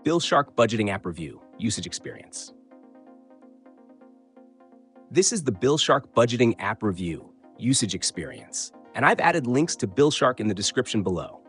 Billshark Budgeting App Review, Usage Experience. This is the Billshark Budgeting App Review, Usage Experience, and I've added links to Billshark in the description below.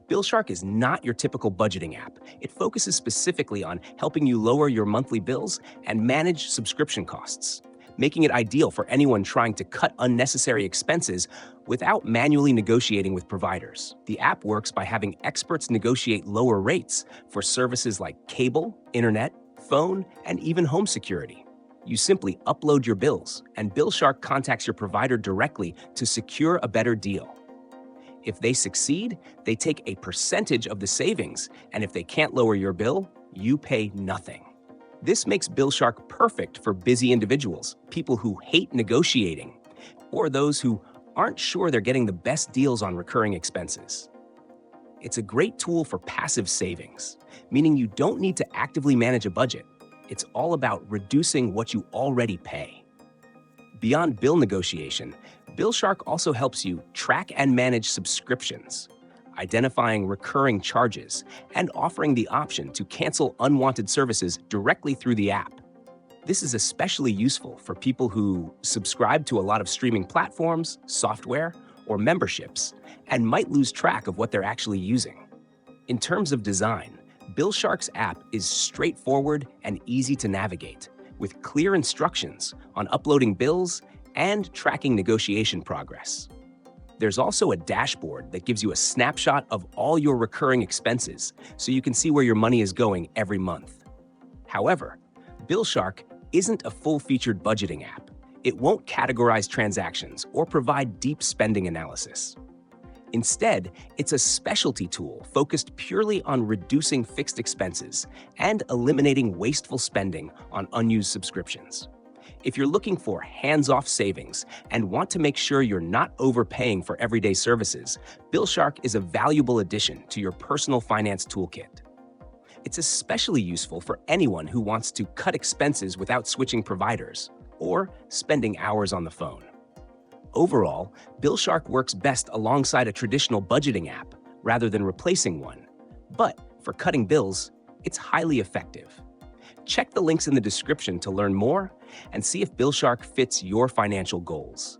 Billshark is not your typical budgeting app. It focuses specifically on helping you lower your monthly bills and manage subscription costs, making it ideal for anyone trying to cut unnecessary expenses without manually negotiating with providers. The app works by having experts negotiate lower rates for services like cable, internet, phone, and even home security. You simply upload your bills, and Billshark contacts your provider directly to secure a better deal. If they succeed, they take a percentage of the savings, and if they can't lower your bill, you pay nothing. This makes Billshark perfect for busy individuals, people who hate negotiating, or those who aren't sure they're getting the best deals on recurring expenses. It's a great tool for passive savings, meaning you don't need to actively manage a budget. It's all about reducing what you already pay. Beyond bill negotiation, Billshark also helps you track and manage subscriptions, identifying recurring charges, and offering the option to cancel unwanted services directly through the app. This is especially useful for people who subscribe to a lot of streaming platforms, software, or memberships, and might lose track of what they're actually using. In terms of design, Billshark's app is straightforward and easy to navigate, with clear instructions on uploading bills and tracking negotiation progress. There's also a dashboard that gives you a snapshot of all your recurring expenses, so you can see where your money is going every month. However, Billshark isn't a full-featured budgeting app. It won't categorize transactions or provide deep spending analysis. Instead, it's a specialty tool focused purely on reducing fixed expenses and eliminating wasteful spending on unused subscriptions. If you're looking for hands-off savings and want to make sure you're not overpaying for everyday services, Billshark is a valuable addition to your personal finance toolkit. It's especially useful for anyone who wants to cut expenses without switching providers or spending hours on the phone. Overall, Billshark works best alongside a traditional budgeting app rather than replacing one. But for cutting bills, it's highly effective. Check the links in the description to learn more and see if Billshark fits your financial goals.